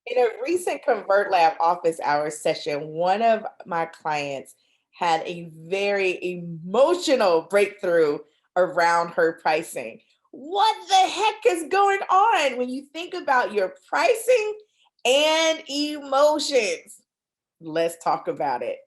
In a recent Convert Lab office hours session, one of my clients had a very emotional breakthrough around her pricing. What the heck is going on when you think about your pricing and emotions? Let's talk about it.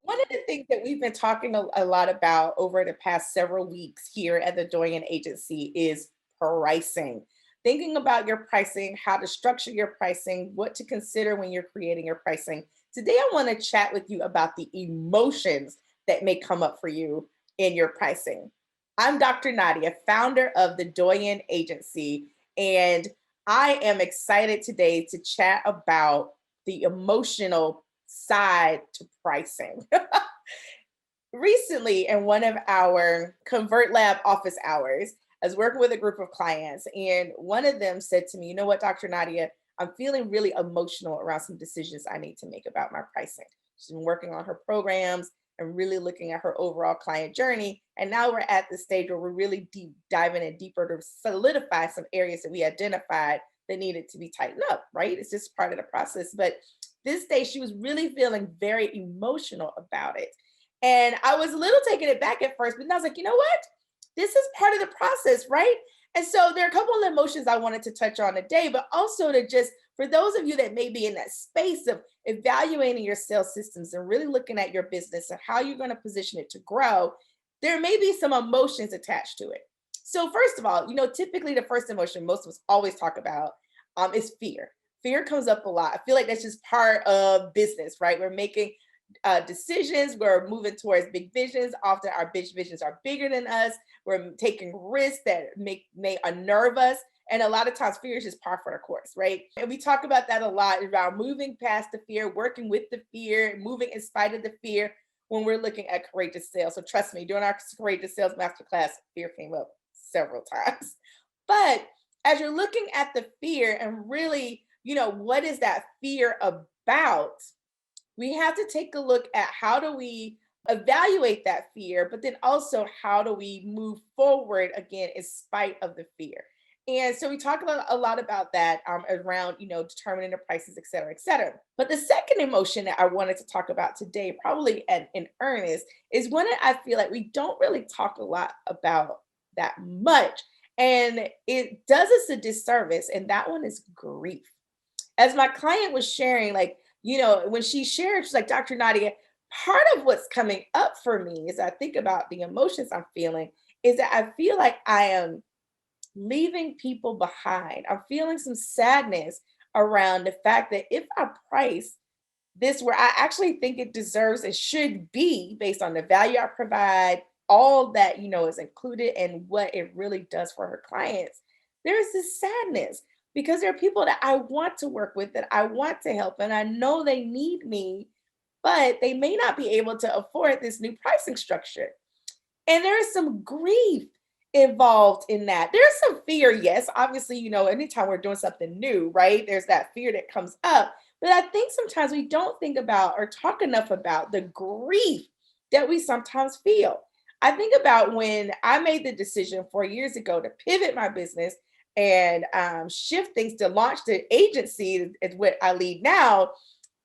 One of the things that we've been talking a lot about over the past several weeks here at the Doyen Agency is pricing. Thinking about your pricing, how to structure your pricing, what to consider when you're creating your pricing. Today, I want to chat with you about the emotions that may come up for you in your pricing. I'm Dr. Nadia, founder of the Doyen Agency, and I am excited today to chat about the emotional side to pricing. Recently, in one of our Convert Lab office hours, I was working with a group of clients, and one of them said to me, "You know what, Dr. Nadia, I'm feeling really emotional around some decisions I need to make about my pricing." She's been working on her programs and really looking at her overall client journey. And now we're at the stage where we're really deep diving in deeper to solidify some areas that we identified that needed to be tightened up, right? It's just part of the process. But this day, she was really feeling very emotional about it. And I was a little taken aback at first, but then I was like, you know what? This is part of the process, right? And so there are a couple of emotions I wanted to touch on today, but also to just, for those of you that may be in that space of evaluating your sales systems and really looking at your business and how you're going to position it to grow, there may be some emotions attached to it. So, first of all, typically the first emotion most of us always talk about is fear. Fear comes up a lot. I feel like that's just part of business, right? We're making decisions. We're moving towards big visions. Often our big visions are bigger than us. We're taking risks that may unnerve us. And a lot of times fear is just par for the course, right? And we talk about that a lot around moving past the fear, working with the fear, moving in spite of the fear when we're looking at courageous sales. So trust me, during our courageous sales masterclass, fear came up several times. But as you're looking at the fear and really, what is that fear about? We have to take a look at how do we evaluate that fear, but then also how do we move forward again in spite of the fear. And so we talk about a lot about that around, determining the prices, et cetera, et cetera. But the second emotion that I wanted to talk about today, probably in earnest, is one that I feel like we don't really talk a lot about that much. And it does us a disservice. And that one is grief. As my client was sharing, like, when she shared, she's like, Dr. Nadia, part of what's coming up for me as I think about the emotions I'm feeling is that I feel like I am leaving people behind. I'm feeling some sadness around the fact that if I price this where I actually think it deserves and should be based on the value I provide, all that, is included and what it really does for her clients, there's this sadness because there are people that I want to work with, that I want to help, and I know they need me, but they may not be able to afford this new pricing structure. And there is some grief involved in that. There's some fear, yes. Obviously, anytime we're doing something new, right? There's that fear that comes up. But I think sometimes we don't think about or talk enough about the grief that we sometimes feel. I think about when I made the decision 4 years ago to pivot my business and shift things to launch the agency, is what I lead now.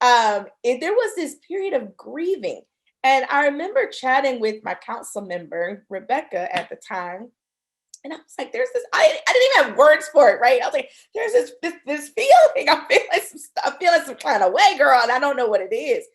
There was this period of grieving, and I remember chatting with my council member, Rebecca, at the time. And I was like, there's this, I didn't even have words for it, right? I was like, there's this feeling. I'm feeling some stuff, I'm feeling some kind of way, girl. And I don't know what it is.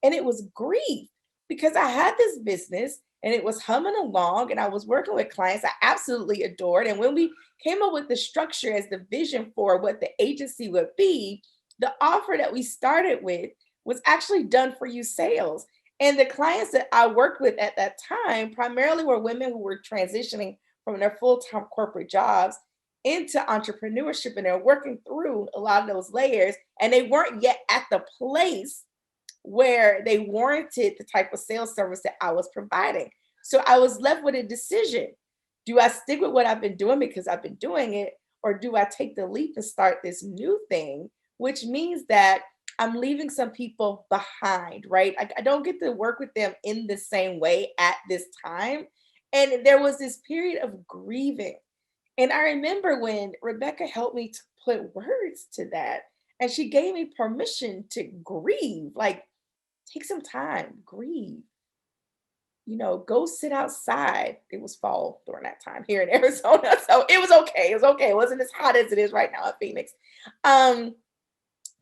And it was grief because I had this business and it was humming along and I was working with clients I absolutely adored. And when we came up with the structure as the vision for what the agency would be, the offer that we started with was actually done for you sales. And the clients that I worked with at that time primarily were women who were transitioning from their full-time corporate jobs into entrepreneurship, and they're working through a lot of those layers and they weren't yet at the place where they warranted the type of sales service that I was providing. So I was left with a decision. Do I stick with what I've been doing because I've been doing it, or do I take the leap and start this new thing, which means that I'm leaving some people behind, right? I don't get to work with them in the same way at this time. And there was this period of grieving. And I remember when Rebecca helped me to put words to that, and she gave me permission to grieve, like, take some time, grieve, go sit outside. It was fall during that time here in Arizona. So it was okay. It was okay. It wasn't as hot as it is right now in Phoenix. Um,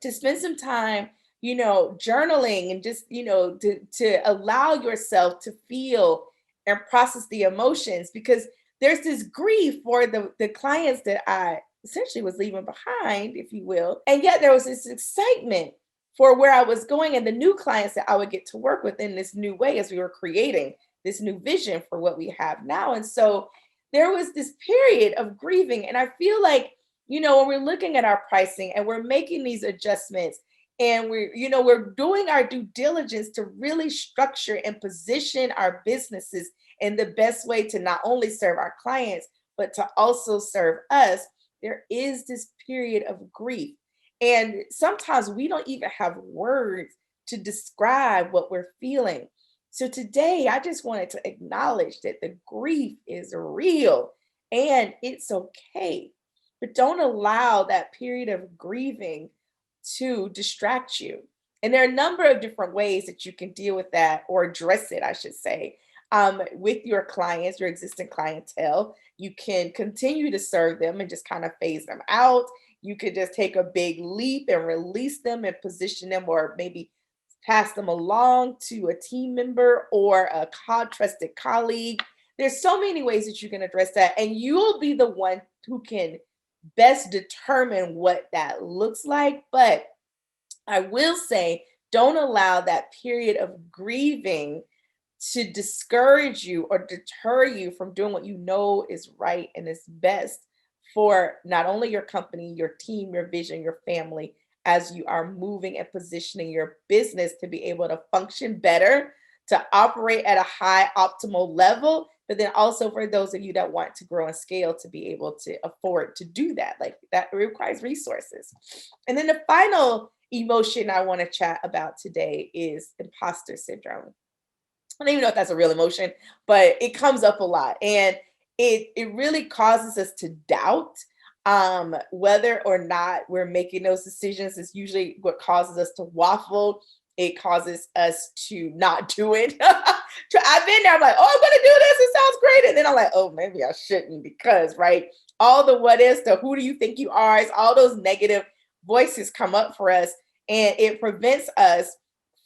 to spend some time, journaling and just, to allow yourself to feel and process the emotions, because there's this grief for the clients that I essentially was leaving behind, if you will. And yet there was this excitement for where I was going and the new clients that I would get to work with in this new way as we were creating this new vision for what we have now. And so there was this period of grieving. And I feel like, when we're looking at our pricing and we're making these adjustments, and we're doing our due diligence to really structure and position our businesses in the best way to not only serve our clients, but to also serve us, there is this period of grief. And sometimes we don't even have words to describe what we're feeling. So today, I just wanted to acknowledge that the grief is real and it's okay. But don't allow that period of grieving to distract you. And there are a number of different ways that you can deal with that or address it, I should say, with your clients, your existing clientele. You can continue to serve them and just kind of phase them out. You could just take a big leap and release them and position them, or maybe pass them along to a team member or a trusted colleague. There's so many ways that you can address that, and you'll be the one who can best determine what that looks like. But I will say, don't allow that period of grieving to discourage you or deter you from doing what you know is right and is best for not only your company, your team, your vision, your family, as you are moving and positioning your business to be able to function better, to operate at a high optimal level, but then also for those of you that want to grow and scale to be able to afford to do that. Like, that requires resources. And then the final emotion I want to chat about today is imposter syndrome. I don't even know if that's a real emotion, but it comes up a lot. And it really causes us to doubt whether or not we're making those decisions. Is usually what causes us to waffle. It causes us to not do it. I've been there. I'm like, oh, I'm going to do this. It sounds great. And then I'm like, oh, maybe I shouldn't, because, right? All the what ifs, the who do you think you are, is all those negative voices come up for us. And it prevents us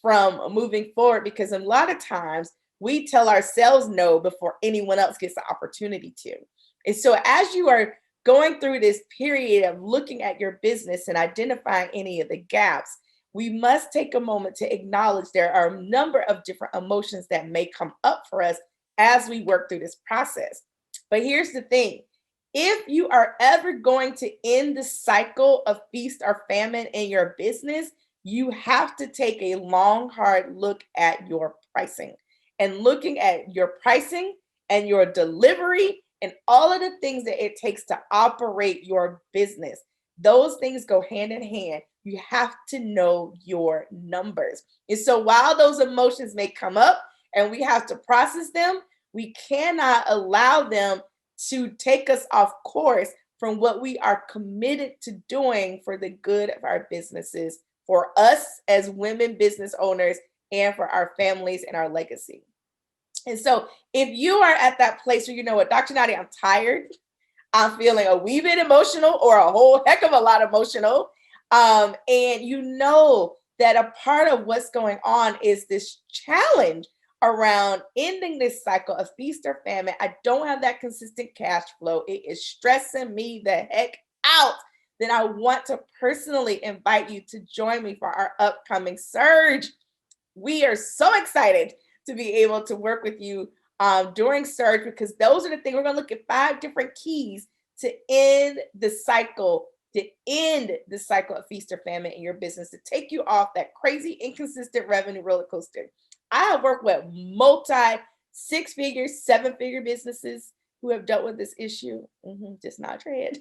from moving forward, because a lot of times we tell ourselves no before anyone else gets the opportunity to. And so as you are going through this period of looking at your business and identifying any of the gaps, we must take a moment to acknowledge there are a number of different emotions that may come up for us as we work through this process. But here's the thing. If you are ever going to end the cycle of feast or famine in your business, you have to take a long, hard look at your pricing, and looking at your pricing and your delivery and all of the things that it takes to operate your business. Those things go hand in hand. You have to know your numbers. And so while those emotions may come up and we have to process them, we cannot allow them to take us off course from what we are committed to doing for the good of our businesses, for us as women business owners, and for our families and our legacy. And so if you are at that place where, you know what, Dr. Nadia, I'm tired, I'm feeling a wee bit emotional or a whole heck of a lot emotional, and you know that a part of what's going on is this challenge around ending this cycle of feast or famine. I don't have that consistent cash flow. It is stressing me the heck out. Then I want to personally invite you to join me for our upcoming surge. We are so excited to be able to work with you during surge, because those are the things. We're going to look at 5 different keys to end the cycle, of feast or famine in your business, to take you off that crazy, inconsistent revenue roller coaster. I have worked with multi 6-figure, 7-figure businesses who have dealt with this issue. Just not tread.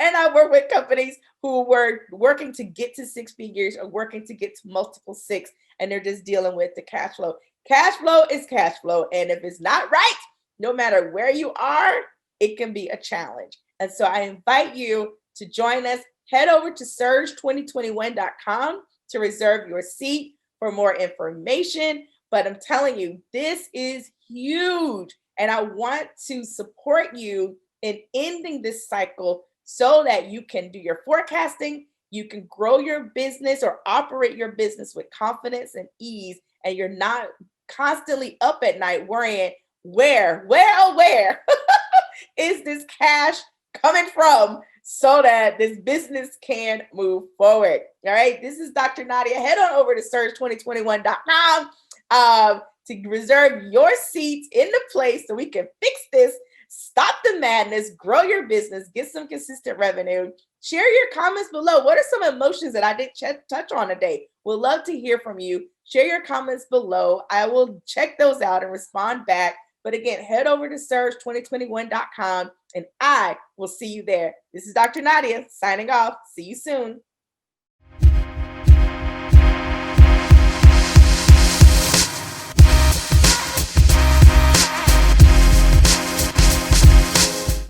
And I work with companies who were working to get to six figures or working to get to multiple six, and they're just dealing with the cash flow. Cash flow is cash flow. And if it's not right, no matter where you are, it can be a challenge. And so I invite you to join us. Head over to surge2021.com to reserve your seat for more information. But I'm telling you, this is huge. And I want to support you in ending this cycle so that you can do your forecasting, you can grow your business or operate your business with confidence and ease, and you're not constantly up at night worrying where is this cash coming from so that this business can move forward. All right. This is Dr. Nadia. Head on over to surge2021.com to reserve your seats in the place so we can fix this, stop the madness, grow your business, get some consistent revenue. Share your comments below. What are some emotions that I didn't touch on today? We'll love to hear from you. Share your comments below. I will check those out and respond back. But again, head over to surge2021.com and I will see you there. This is Dr. Nadia signing off. See you soon.